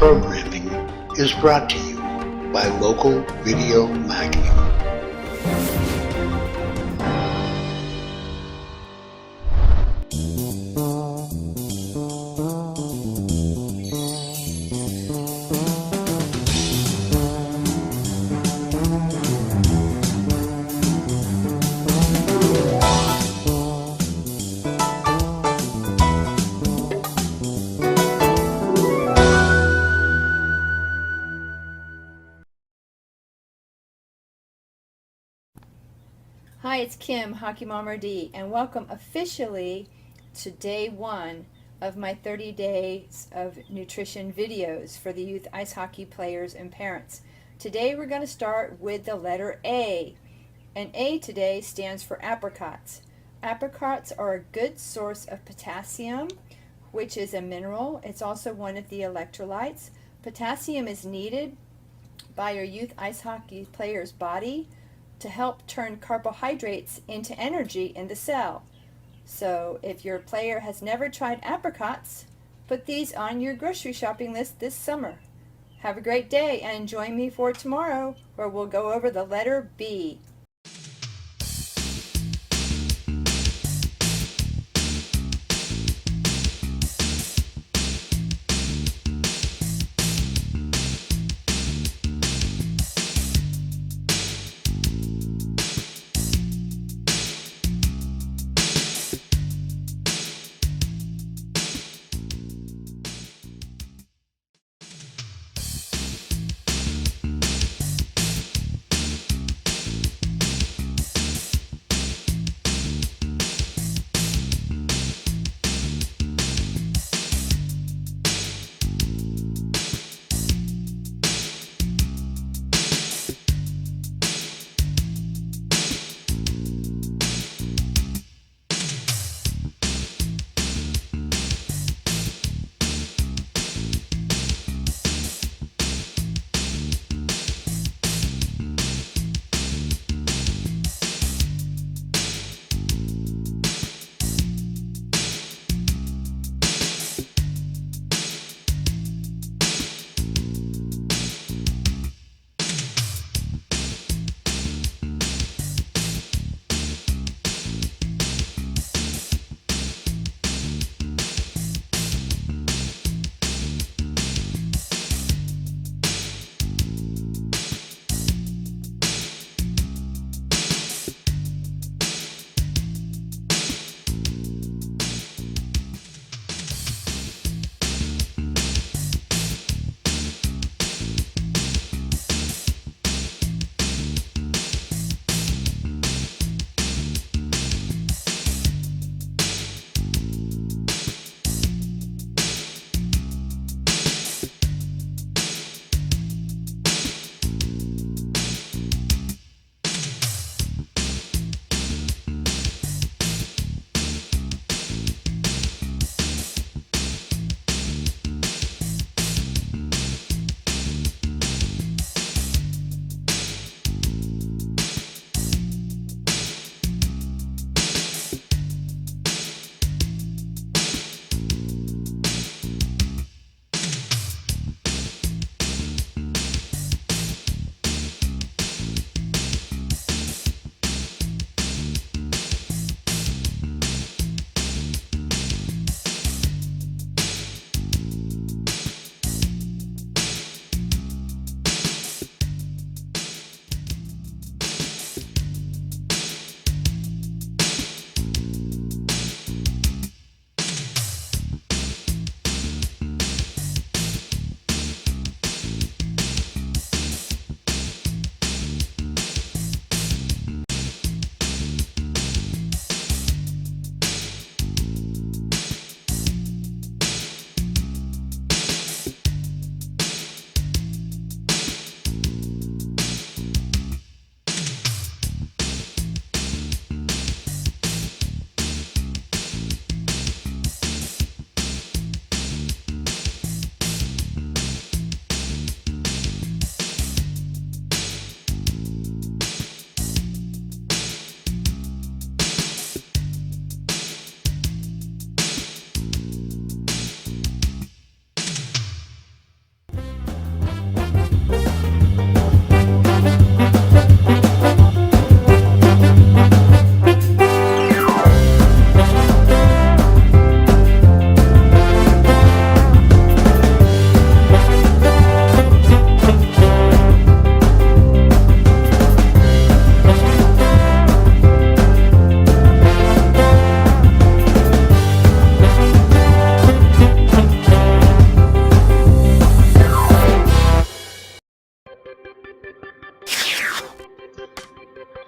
programming is brought to you by Local Video Marketing. Hi, it's Kim, Hockey Mom D, and welcome officially to day one of my 30 days of nutrition videos for the youth ice hockey players and parents. Today we're going to start with the letter A, and A today stands for apricots. Apricots are a good source of potassium, which is a mineral. It's also one of the electrolytes. Potassium is needed by your youth ice hockey player's body to help turn carbohydrates into energy in the cell. So if your player has never tried apricots, put these on your grocery shopping list this summer. Have a great day and join me for tomorrow where we'll go over the letter B.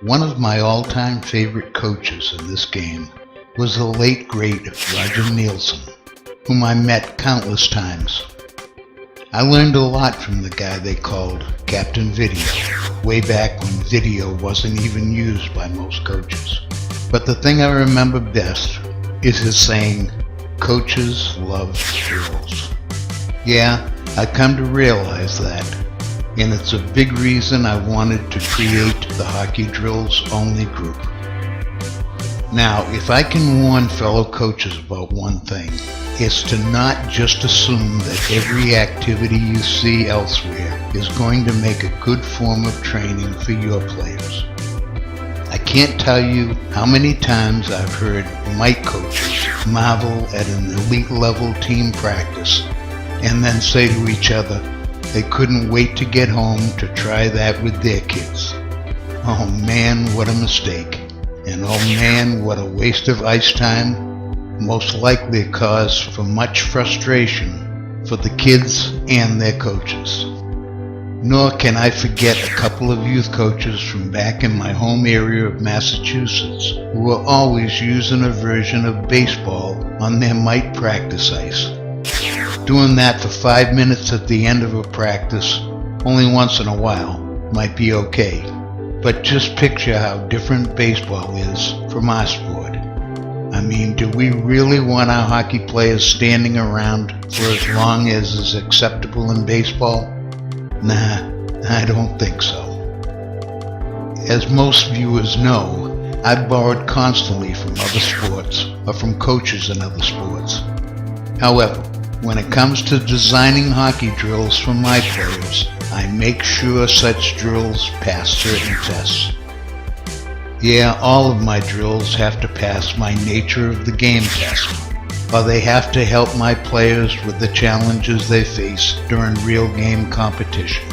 One of my all-time favorite coaches in this game was the late great Roger Nielsen, whom I met countless times. I learned a lot from the guy they called Captain Video, way back when video wasn't even used by most coaches. But the thing I remember best is his saying, "Coaches love drills." Yeah, I come to realize that, and it's a big reason I wanted to create the Hockey Drills Only group. Now, if I can warn fellow coaches about one thing, it's to not just assume that every activity you see elsewhere is going to make a good form of training for your players. I can't tell you how many times I've heard Mike coaches marvel at an elite level team practice and then say to each other they couldn't wait to get home to try that with their kids. Oh man, what a mistake. And oh man, what a waste of ice time. Most likely a cause for much frustration for the kids and their coaches. Nor can I forget a couple of youth coaches from back in my home area of Massachusetts who were always using a version of baseball on their mite practice ice. Doing that for 5 minutes at the end of a practice, only once in a while, might be okay. But just picture how different baseball is from our sport. I mean, do we really want our hockey players standing around for as long as is acceptable in baseball? Nah, I don't think so. As most viewers know, I've borrowed constantly from other sports or from coaches in other sports. However, when it comes to designing hockey drills for my players, I make sure such drills pass certain tests. Yeah, all of my drills have to pass my nature of the game test, or they have to help my players with the challenges they face during real game competition.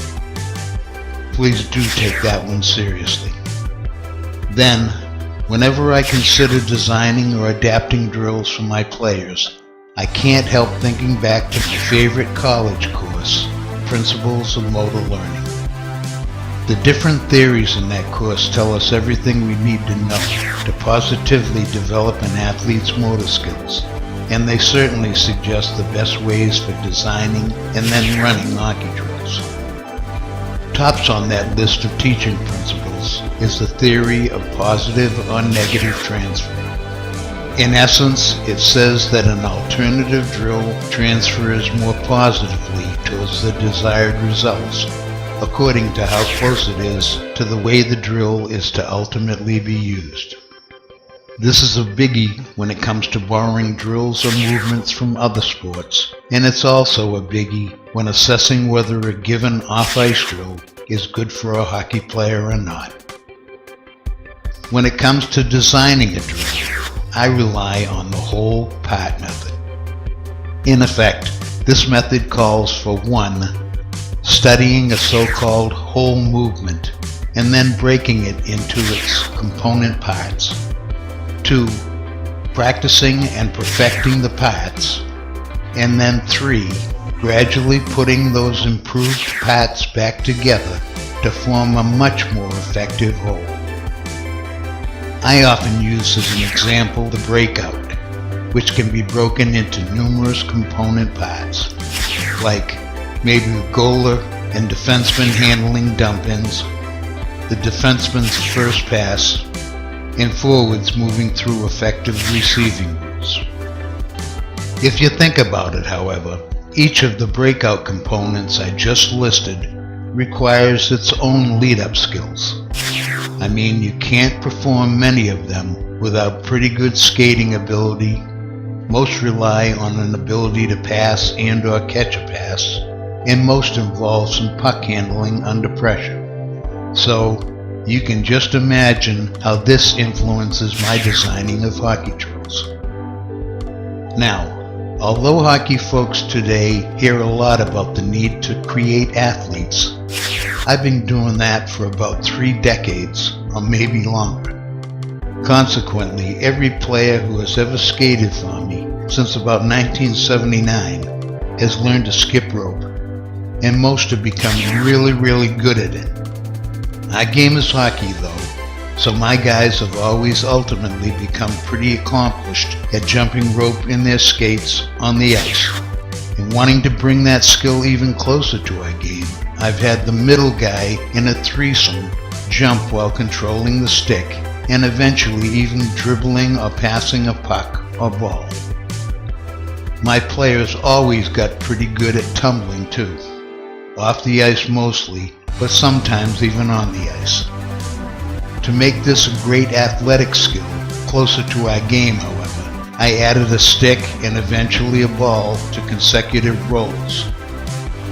Please do take that one seriously. Then, whenever I consider designing or adapting drills for my players, I can't help thinking back to my favorite college course, Principles of Motor Learning. The different theories in that course tell us everything we need to know to positively develop an athlete's motor skills, and they certainly suggest the best ways for designing and then running hockey drills. Tops on that list of teaching principles is the theory of positive or negative transfer. In essence, it says that an alternative drill transfers more positively towards the desired results, according to how close it is to the way the drill is to ultimately be used. This is a biggie when it comes to borrowing drills or movements from other sports, and it's also a biggie when assessing whether a given off-ice drill is good for a hockey player or not. When it comes to designing a drill, I rely on the whole part method. In effect, this method calls for 1. Studying a so-called whole movement and then breaking it into its component parts. 2. Practicing and perfecting the parts. And then 3. Gradually putting those improved parts back together to form a much more effective whole. I often use as an example the Breakout, which can be broken into numerous component parts, like maybe a goaler and defenseman handling dump-ins, the defenseman's first pass, and forwards moving through effective receiving moves. If you think about it, however, each of the Breakout components I just listed requires its own lead-up skills. I mean, you can't perform many of them without pretty good skating ability. Most rely on an ability to pass and or catch a pass, and most involve some puck handling under pressure. So, you can just imagine how this influences my designing of hockey drills. Now, although hockey folks today hear a lot about the need to create athletes, I've been doing that for about 3 decades, or maybe longer. Consequently, every player who has ever skated for me since about 1979 has learned to skip rope, and most have become really good at it. Our game is hockey though, so my guys have always ultimately become pretty accomplished at jumping rope in their skates on the ice. And wanting to bring that skill even closer to our game, I've had the middle guy in a threesome jump while controlling the stick and eventually even dribbling or passing a puck or ball. My players always got pretty good at tumbling too. Off the ice mostly, but sometimes even on the ice. To make this a great athletic skill, closer to our game however, I added a stick and eventually a ball to consecutive rolls.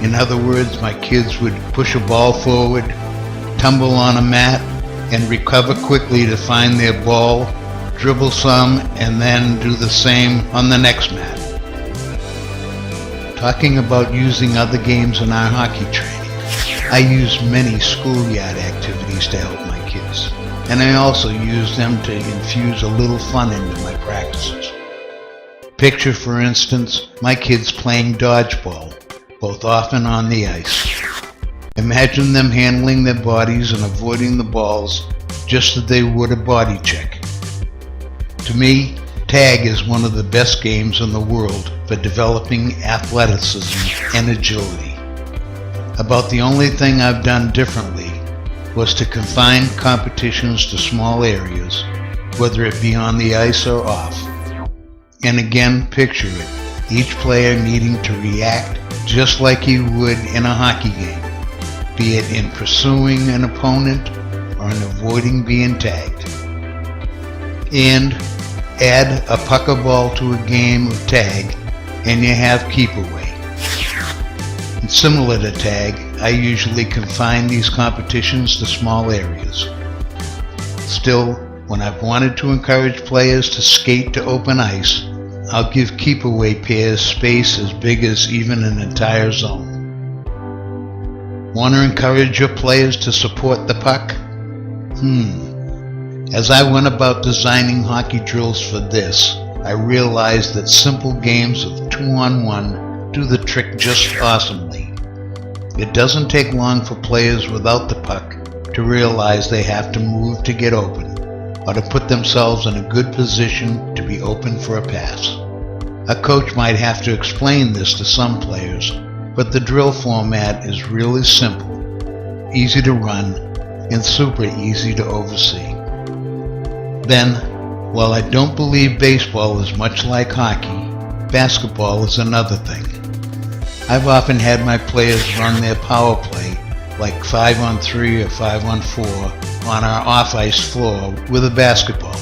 In other words, my kids would push a ball forward, tumble on a mat, and recover quickly to find their ball, dribble some, and then do the same on the next mat. Talking about using other games in our hockey training, I use many schoolyard activities to help my kids, and I also use them to infuse a little fun into my practices. Picture, for instance, my kids playing dodgeball, both off and on the ice. Imagine them handling their bodies and avoiding the balls just as they would a body check. To me, tag is one of the best games in the world for developing athleticism and agility. About the only thing I've done differently was to confine competitions to small areas, whether it be on the ice or off. And again, picture it, each player needing to react just like he would in a hockey game, be it in pursuing an opponent or in avoiding being tagged. And add a puck or ball to a game of tag and you have keep away. And similar to tag, I usually confine these competitions to small areas. Still, when I've wanted to encourage players to skate to open ice, I'll give keep away pairs space as big as even an entire zone. Want to encourage your players to support the puck? As I went about designing hockey drills for this, I realized that simple games of 2-on-1 do the trick just awesomely. It doesn't take long for players without the puck to realize they have to move to get open, or to put themselves in a good position to be open for a pass. A coach might have to explain this to some players, but the drill format is really simple, easy to run, and super easy to oversee. Then, while I don't believe baseball is much like hockey, basketball is another thing. I've often had my players run their power play like 5-on-3 or 5-on-4 on our off-ice floor with a basketball.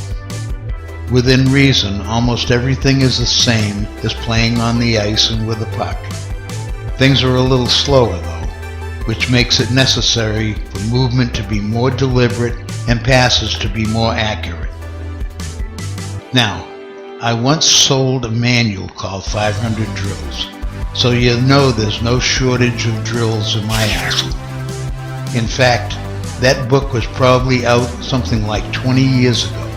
Within reason, almost everything is the same as playing on the ice and with a puck. Things are a little slower though, which makes it necessary for movement to be more deliberate and passes to be more accurate. Now, I once sold a manual called 500 Drills, so you know there's no shortage of drills in my arsenal. In fact, that book was probably out something like 20 years ago,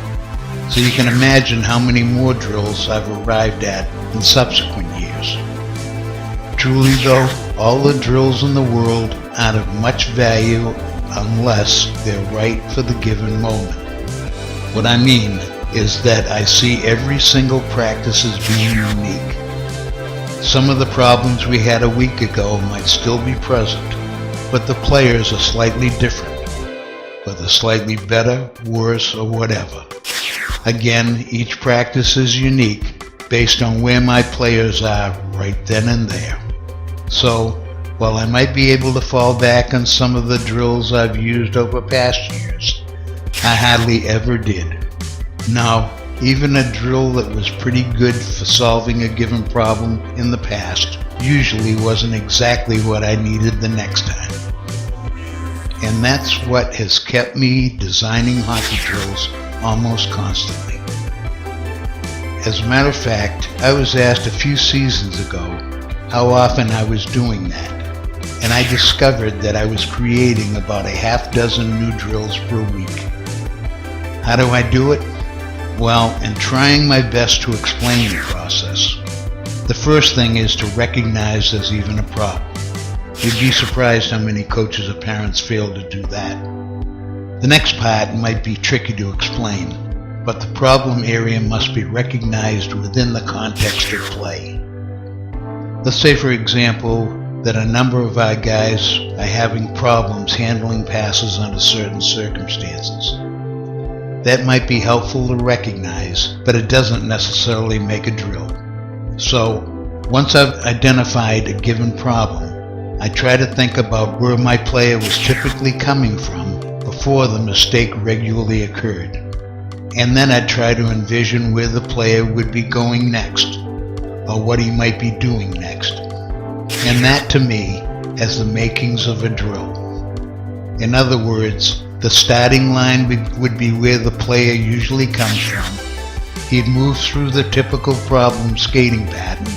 so you can imagine how many more drills I've arrived at in subsequent years. Truly though, all the drills in the world aren't of much value unless they're right for the given moment. What I mean is that I see every single practice as being unique. Some of the problems we had a week ago might still be present, but the players are slightly different, whether slightly better, worse, or whatever. Again, each practice is unique based on where my players are right then and there. So, while I might be able to fall back on some of the drills I've used over past years, I hardly ever did. No, even a drill that was pretty good for solving a given problem in the past usually wasn't exactly what I needed the next time. And that's what has kept me designing hockey drills almost constantly. As a matter of fact, I was asked a few seasons ago how often I was doing that, and I discovered that I was creating about a half dozen new drills per week. How do I do it? Well, in trying my best to explain the process, the first thing is to recognize there's even a problem. You'd be surprised how many coaches or parents fail to do that. The next part might be tricky to explain, but the problem area must be recognized within the context of play. Let's say, for example, that a number of our guys are having problems handling passes under certain circumstances. That might be helpful to recognize, but it doesn't necessarily make a drill. So, once I've identified a given problem, I try to think about where my player was typically coming from before the mistake regularly occurred. And then I try to envision where the player would be going next, or what he might be doing next. And that, to me, has the makings of a drill. In other words, the starting line would be where the player usually comes from. He'd move through the typical problem skating pattern,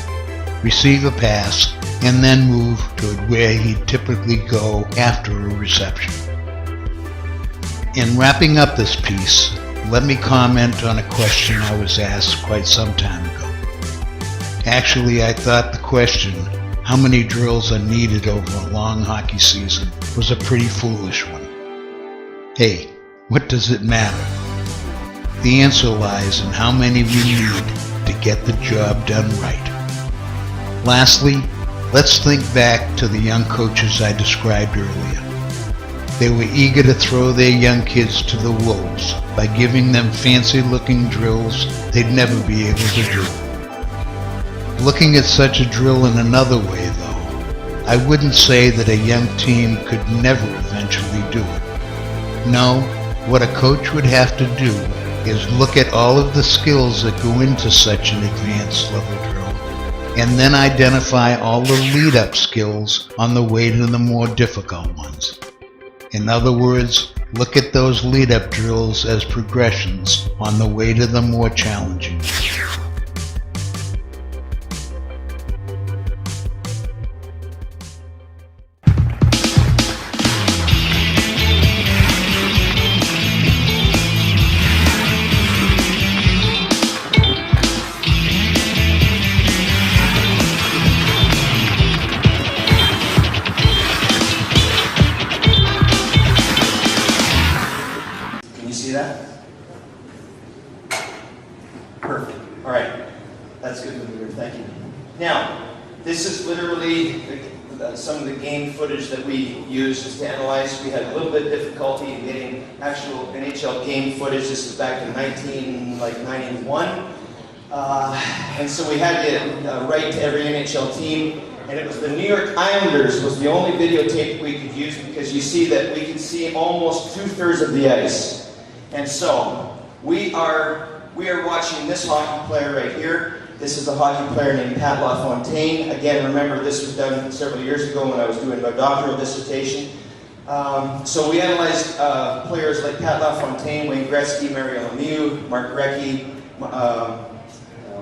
receive a pass, and then move to where he'd typically go after a reception. In wrapping up this piece, let me comment on a question I was asked quite some time ago. Actually, I thought the question, how many drills are needed over a long hockey season, was a pretty foolish one. Hey, what does it matter? The answer lies in how many we need to get the job done right. Lastly, let's think back to the young coaches I described earlier. They were eager to throw their young kids to the wolves by giving them fancy-looking drills they'd never be able to do. Looking at such a drill in another way, though, I wouldn't say that a young team could never eventually do it. No, what a coach would have to do is look at all of the skills that go into such an advanced level drill, and then identify all the lead-up skills on the way to the more difficult ones. In other words, look at those lead-up drills as progressions on the way to the more challenging ones. Perfect. All right. That's good maneuver. Thank you. Now, this is literally some of the game footage that we used just to analyze. We had a little bit of difficulty in getting actual NHL game footage. This is back in 1991. And so we had to write to every NHL team. And it was the New York Islanders was the only videotape we could use, because you see that we could see almost 2/3 of the ice. And so we are watching this hockey player right here. This is a hockey player named Pat Lafontaine. Again, remember, this was done several years ago when I was doing my doctoral dissertation. So we analyzed players like Pat Lafontaine, Wayne Gretzky, Mario Lemieux, Mark Recchi,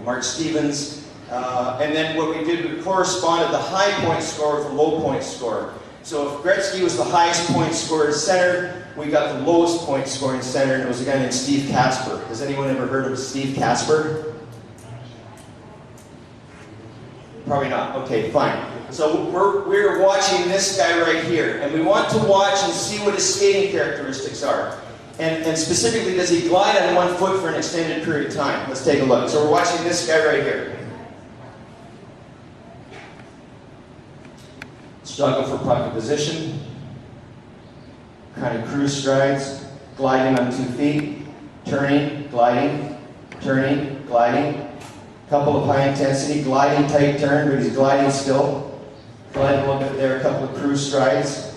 Mark Stevens. And then what we did, we corresponded the high point score with the low point score. So if Gretzky was the highest point scorer in center, we got the lowest point scorer in center, and it was a guy named Steve Casper. Has anyone ever heard of Steve Casper? Probably not. Okay, fine. So we're watching this guy right here, and we want to watch and see what his skating characteristics are. And specifically, does he glide on one foot for an extended period of time? Let's take a look. So we're watching this guy right here. Struggle for puck position, kind of cruise strides, gliding on 2 feet, turning, gliding, couple of high intensity, gliding tight turn, but he's gliding still, gliding a little bit there, a couple of cruise strides,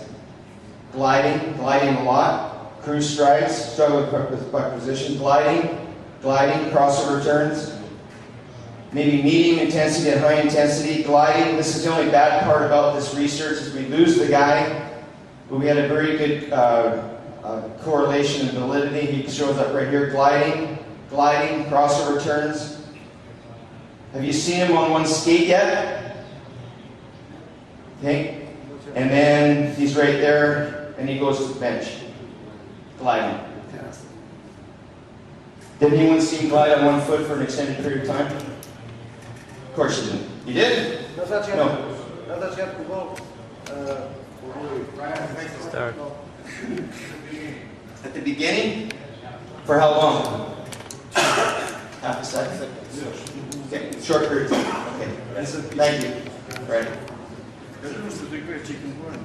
gliding a lot, cruise strides, struggle with puck position, gliding, crossover turns, maybe medium intensity and high intensity, gliding. This is the only bad part about this research, is we lose the guy, but we had a very good correlation and validity. He shows up right here, gliding, crossover turns. Have you seen him on one skate yet? Okay. And then he's right there, and he goes to the bench, gliding. Did anyone see him glide on 1 foot for an extended period of time? Of course you didn't. You did? No. Start. At the beginning? For how long? Half a second? Okay, short period. Okay, thank you. All right.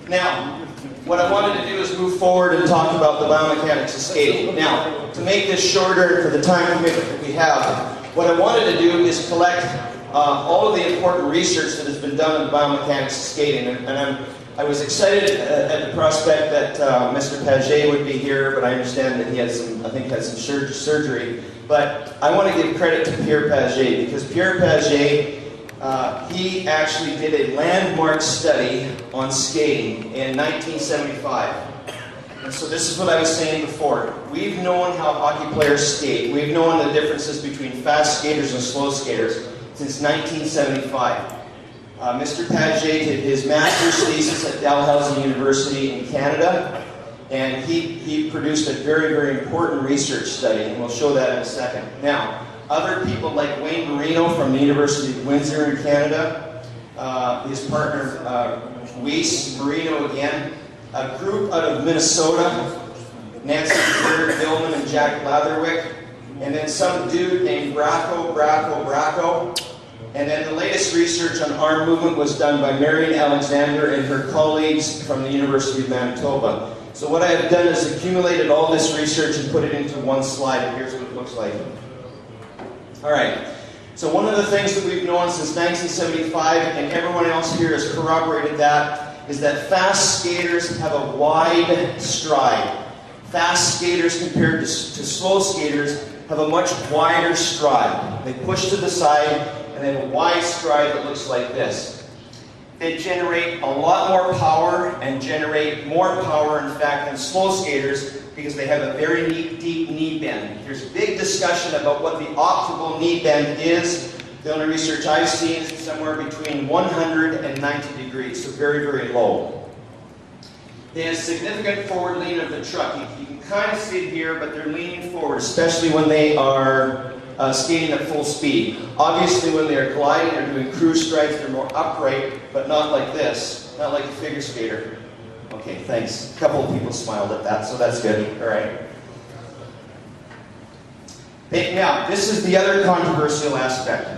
Now, what I wanted to do is move forward and talk about the biomechanics of skating. Now, to make this shorter for the time commitment that we have, what I wanted to do is collect all of the important research that has been done in the biomechanics of skating. And I was excited at the prospect that Mr. Paget would be here, but I understand that he had some, I think, had some surgery. But I want to give credit to Pierre Paget, because Pierre Paget, he actually did a landmark study on skating in 1975. And so this is what I was saying before. We've known how hockey players skate. We've known the differences between fast skaters and slow skaters since 1975. Mr. Paget did his master's thesis at Dalhousie University in Canada, and he produced a very, very important research study, and we'll show that in a second. Now, other people like Wayne Marino from the University of Windsor in Canada, his partner Weiss Marino again, a group out of Minnesota, Nancy Dillman and Jack Blatherwick, and then some dude named Bracko, and then the latest research on arm movement was done by Marion Alexander and her colleagues from the University of Manitoba. So what I have done is accumulated all this research and put it into one slide, and here's what it looks like. All right, so one of the things that we've known since 1975, and everyone else here has corroborated that, is that fast skaters have a wide stride. Fast skaters compared to slow skaters have a much wider stride. They push to the side, and they have a wide stride that looks like this. They generate a lot more power, and generate more power, in fact, than slow skaters, because they have a very deep knee bend. There's big discussion about what the optimal knee bend is. The only research I've seen is somewhere between 100 and 90 degrees, so very, very low. They have significant forward lean of the truck. You can kind of see it here, but they're leaning forward, especially when they are skating at full speed. Obviously, when they're gliding or doing cruise strides, they're more upright, but not like this, not like a figure skater. Okay, thanks. A couple of people smiled at that, so that's good. All right. Now, this is the other controversial aspect.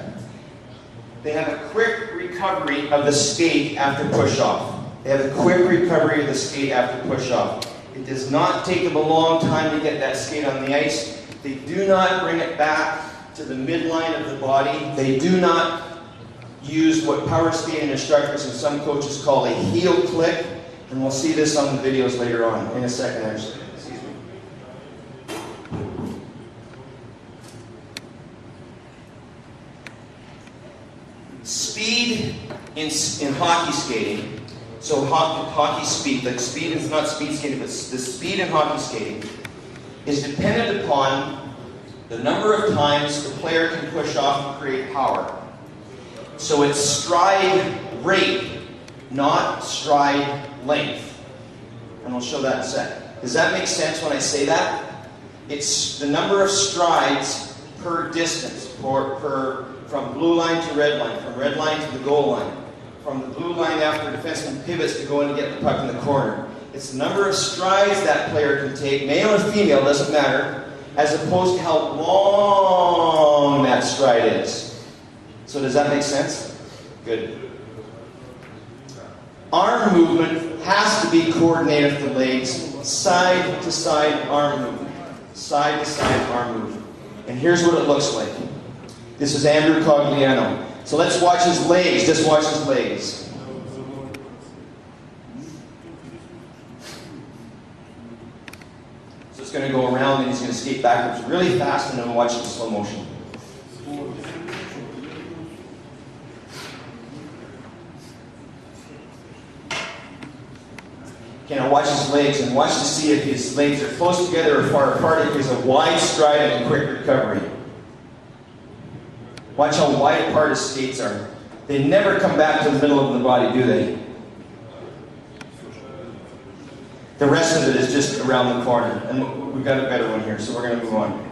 They have a quick recovery of the skate after push-off. They have a quick recovery of the skate after push-off. It does not take them a long time to get that skate on the ice. They do not bring it back to the midline of the body. They do not use what power skating instructors and some coaches call a heel click. And we'll see this on the videos later on, in a second actually. Excuse me. Speed in hockey skating, so hockey speed, the speed is not speed skating, but the speed in hockey skating is dependent upon the number of times the player can push off and create power. So it's stride rate, not stride length. And we'll show that in a sec. Does that make sense when I say that? It's the number of strides per distance, from blue line to red line, from red line to the goal line, from the blue line after the defenseman pivots to go in and get the puck in the corner. It's the number of strides that player can take, male or female, doesn't matter, as opposed to how long that stride is. So does that make sense? Good. Arm movement has to be coordinated with the legs, side to side arm movement. Side to side arm movement. And here's what it looks like. This is Andrew Cogliano. So let's watch his legs. Just watch his legs. So it's going to go around and he's going to skate backwards really fast, and then we'll watch it in slow motion. Okay, now watch his legs, and watch to see if his legs are close together or far apart, if there's a wide stride and a quick recovery. Watch how wide apart his skates are. They never come back to the middle of the body, do they? The rest of it is just around the corner. And we've got a better one here, so we're going to move on.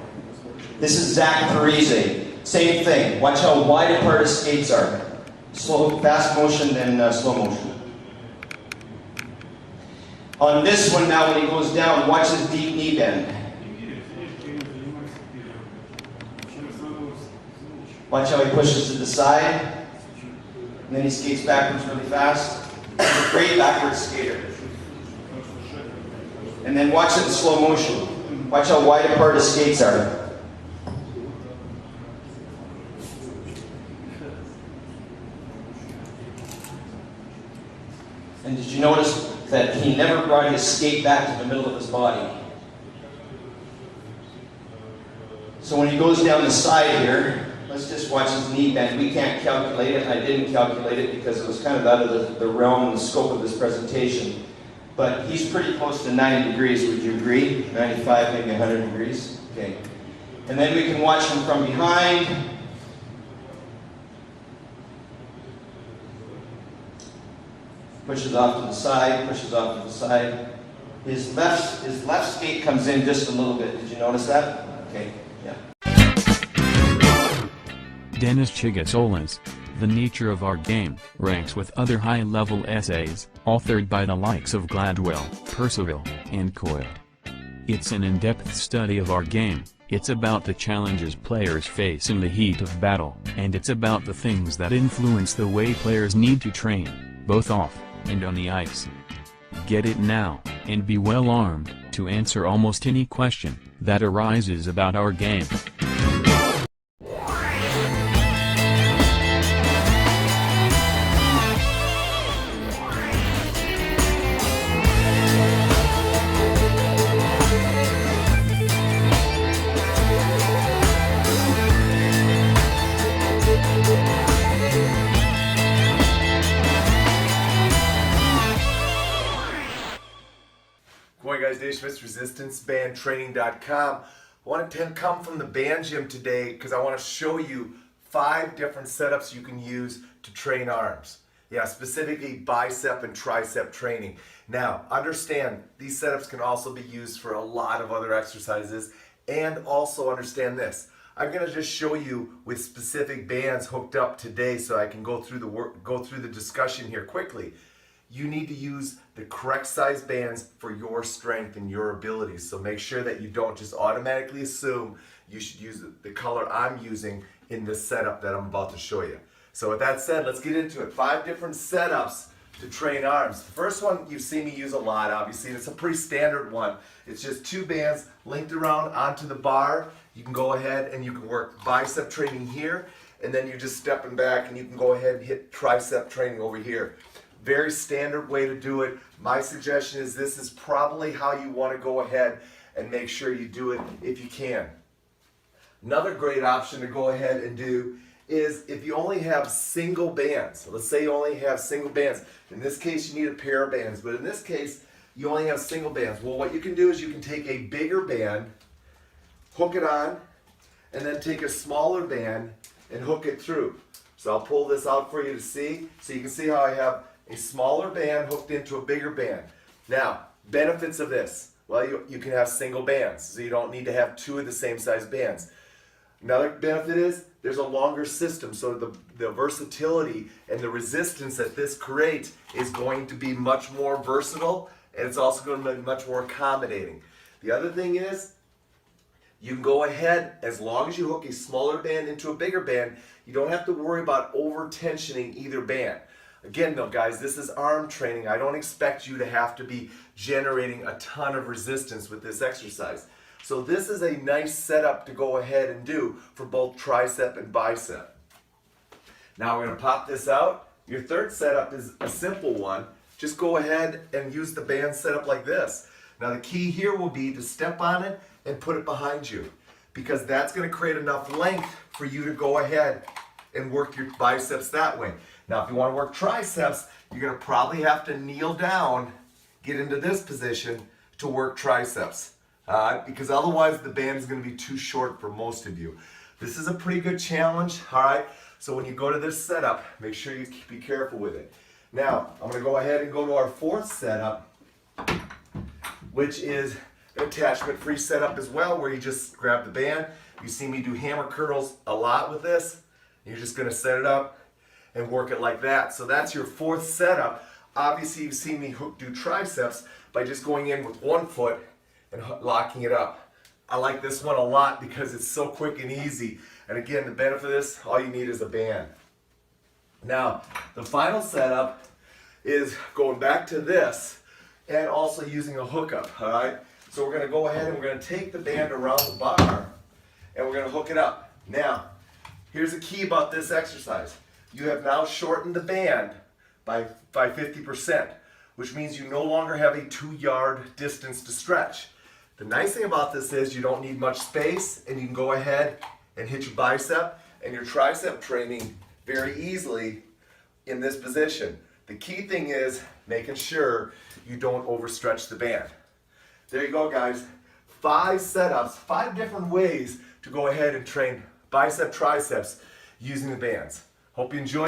This is Zach Parisi. Same thing. Watch how wide apart his skates are. Slow, fast motion, then slow motion. On this one now, when he goes down, watch his deep knee bend. Watch how he pushes to the side, and then he skates backwards really fast. He's a great backwards skater. And then watch it in slow motion. Watch how wide apart his skates are. And did you notice that he never brought his skate back to the middle of his body? So when he goes down the side here, let's just watch his knee bend. We can't calculate it. I didn't calculate it because it was kind of out of the realm and the scope of this presentation. But he's pretty close to 90 degrees, would you agree? 95, maybe 100 degrees. Okay. And then we can watch him from behind. Pushes off to the side, pushes off to the side. His left skate comes in just a little bit. Did you notice that? Okay, yeah. Dennis Chighisola's The Nature of Our Game ranks with other high-level essays, authored by the likes of Gladwell, Percival, and Coyle. It's an in-depth study of our game, it's about the challenges players face in the heat of battle, and it's about the things that influence the way players need to train, both off and on the ice. Get it now, and be well armed to answer almost any question that arises about our game. Schmitz, ResistanceBandTraining.com. I want to come from the band gym today because I want to show you 5 different setups you can use to train arms. Yeah, specifically bicep and tricep training. Now, understand these setups can also be used for a lot of other exercises, and also understand this. I'm going to just show you with specific bands hooked up today so I can go through the discussion here quickly. You need to use the correct size bands for your strength and your abilities. So make sure that you don't just automatically assume you should use the color I'm using in this setup that I'm about to show you. So with that said, let's get into it. 5 different setups to train arms. The first one you've seen me use a lot, obviously, and it's a pretty standard one. It's just 2 bands linked around onto the bar. You can go ahead and you can work bicep training here, and then you're just stepping back and you can go ahead and hit tricep training over here. Very standard way to do it. My suggestion is this is probably how you want to go ahead and make sure you do it if you can. Another great option to go ahead and do is if you only have single bands. So let's say you only have single bands. In this case, you need a pair of bands, but in this case, you only have single bands. Well, what you can do is you can take a bigger band, hook it on, and then take a smaller band and hook it through. So I'll pull this out for you to see. So you can see how I have a smaller band hooked into a bigger band. Now, benefits of this. Well, you can have single bands, so you don't need to have 2 of the same size bands. Another benefit is there's a longer system, so the versatility and the resistance that this creates is going to be much more versatile, and it's also going to be much more accommodating. The other thing is, you can go ahead, as long as you hook a smaller band into a bigger band, you don't have to worry about over-tensioning either band. Again though guys, this is arm training. I don't expect you to have to be generating a ton of resistance with this exercise. So this is a nice setup to go ahead and do for both tricep and bicep. Now we're going to pop this out. Your third setup is a simple one. Just go ahead and use the band setup like this. Now the key here will be to step on it and put it behind you, because that's going to create enough length for you to go ahead and work your biceps that way. Now if you want to work triceps, you're going to probably have to kneel down, get into this position to work triceps, because otherwise the band is going to be too short for most of you. This is a pretty good challenge, alright? So when you go to this setup, make sure you be careful with it. Now, I'm going to go ahead and go to our 4th setup, which is an attachment-free setup as well, where you just grab the band. You see me do hammer curls a lot with this. You're just going to set it up and work it like that. So that's your 4th setup. obviously you've seen me do triceps by just going in with one foot and locking it up. I like this one a lot because it's so quick and easy. And again, the benefit of this, all you need is a band. Now, the final setup is going back to this and also using a hookup, all right? So we're gonna go ahead and we're gonna take the band around the bar and we're gonna hook it up. Now, here's the key about this exercise. You have now shortened the band by 50%, which means you no longer have a 2-yard distance to stretch. The nice thing about this is you don't need much space and you can go ahead and hit your bicep and your tricep training very easily in this position. The key thing is making sure you don't overstretch the band. There you go, guys. 5 setups, 5 different ways to go ahead and train bicep, triceps using the bands. Hope you enjoy.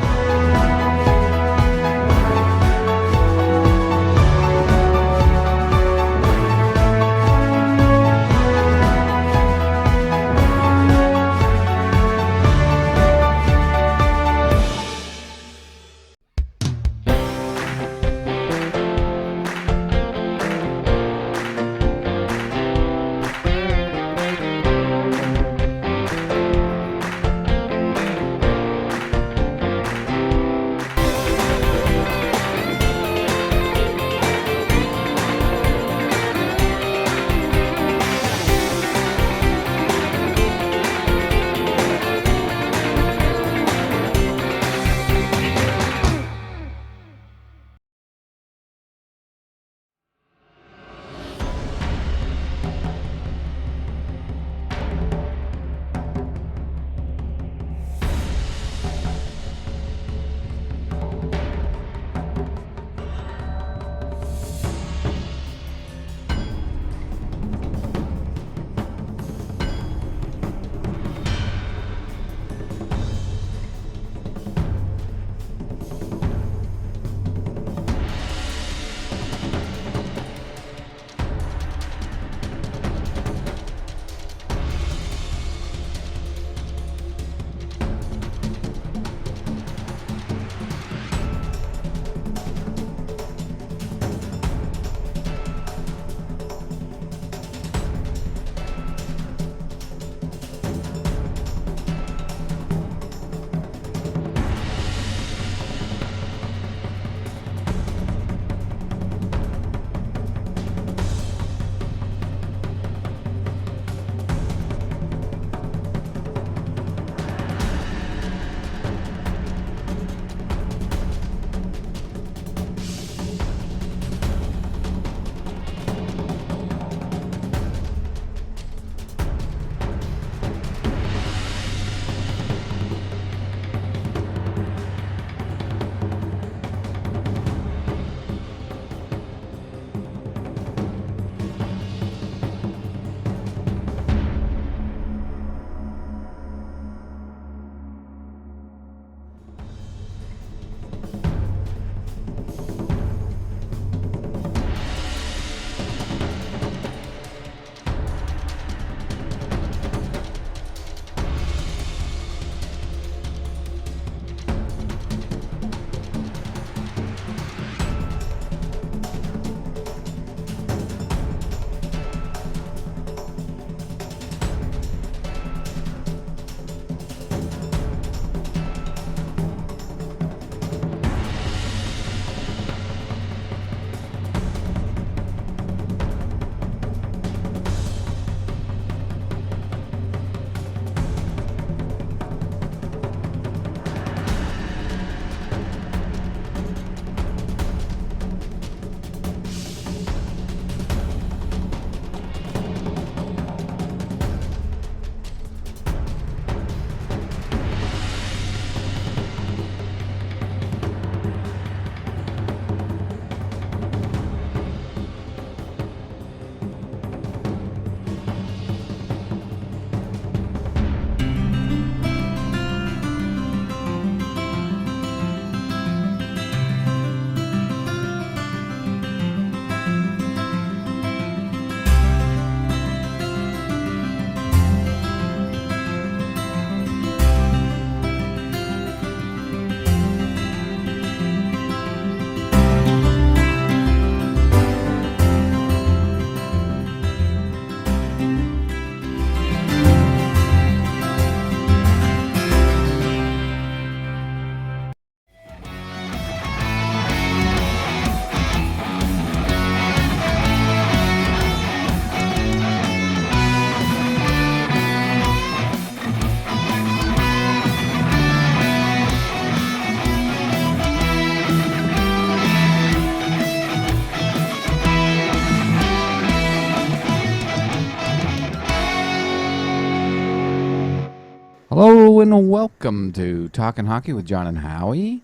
Hello and welcome to Talking Hockey with John and Howie.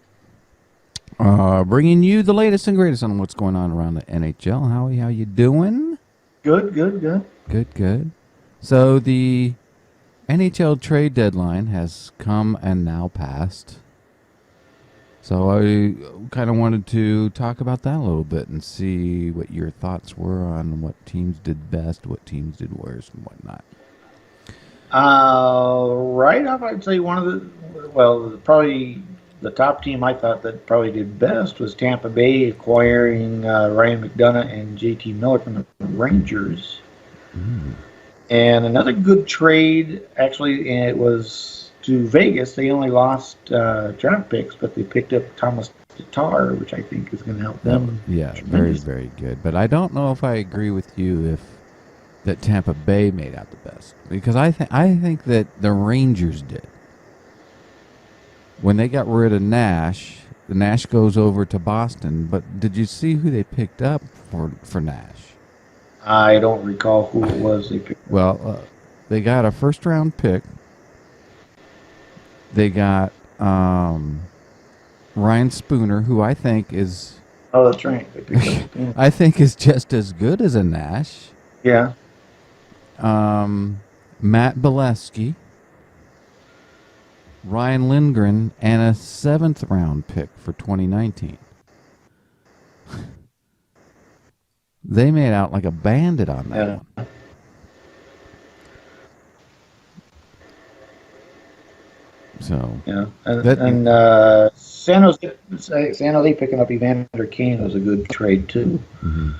Bringing you the latest and greatest on what's going on around the NHL. Howie, how you doing? Good. Good. So the NHL trade deadline has come and now passed. So I kind of wanted to talk about that a little bit and see what your thoughts were on what teams did best, what teams did worse, and whatnot. Right off, I'd say probably the top team I thought that probably did best was Tampa Bay acquiring Ryan McDonough and JT Miller from the Rangers. And another good trade, actually, and it was to Vegas. They only lost draft picks, but they picked up Thomas Tatar, which I think is going to help them. Yeah, very, very good. But I don't know if I agree with you that Tampa Bay made out the best, because I think that the Rangers did. When they got rid of Nash, the Nash goes over to Boston. But did you see who they picked up for Nash? I don't recall who it was they picked. Well, they got a first-round pick. They got Ryan Spooner, who I think is... Oh, that's right. They picked up, yeah. I think is just as good as a Nash. Yeah. Matt Bolesky, Ryan Lindgren, and a 7th-round pick for 2019. They made out like a bandit on that one. So yeah, and San Jose picking up Evander Kane was a good trade too. Mm-hmm.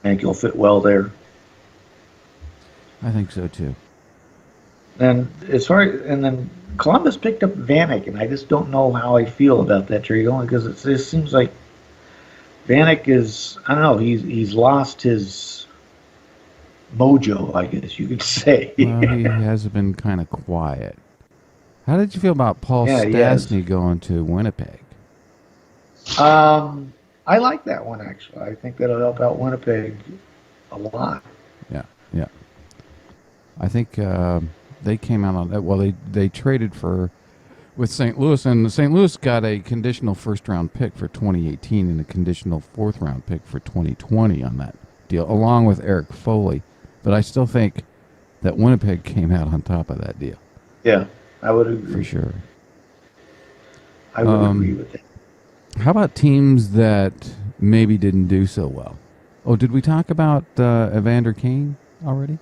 I think he'll fit well there. I think so too. And then Columbus picked up Vanek, and I just don't know how I feel about that trade, only because it just seems like Vanek is, I don't know, he's lost his mojo, I guess you could say. Well, he has been kind of quiet. How did you feel about Paul Stastny going to Winnipeg? I like that one, actually. I think that'll help out Winnipeg a lot. Yeah. I think they came out on that. Well, they traded with St. Louis, and St. Louis got a conditional first-round pick for 2018 and a conditional 4th-round pick for 2020 on that deal, along with Eric Foley. But I still think that Winnipeg came out on top of that deal. Yeah, I would agree. For sure. I would agree with that. How about teams that maybe didn't do so well? Oh, did we talk about Evander Kane already?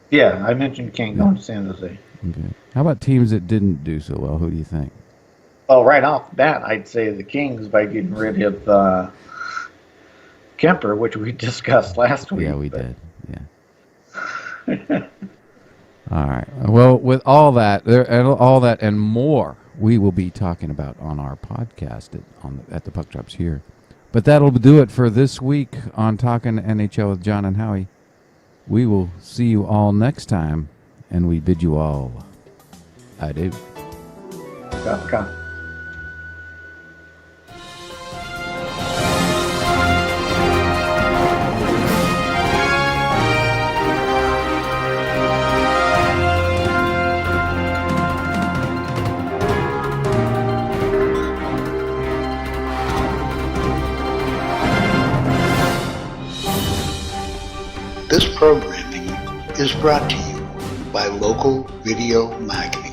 Yeah, I mentioned Kane going to San Jose. Okay. How about teams that didn't do so well? Who do you think? Well, right off the bat, I'd say the Kings by getting rid of Kemper, which we discussed last week. Yeah, we did. Yeah. All right. Well, with all that and more, we will be talking about on our podcast at the Puck Drops here. But that'll do it for this week on Talking NHL with John and Howie. We will see you all next time, and we bid you all adieu. Come. This programming is brought to you by Local Video Marketing.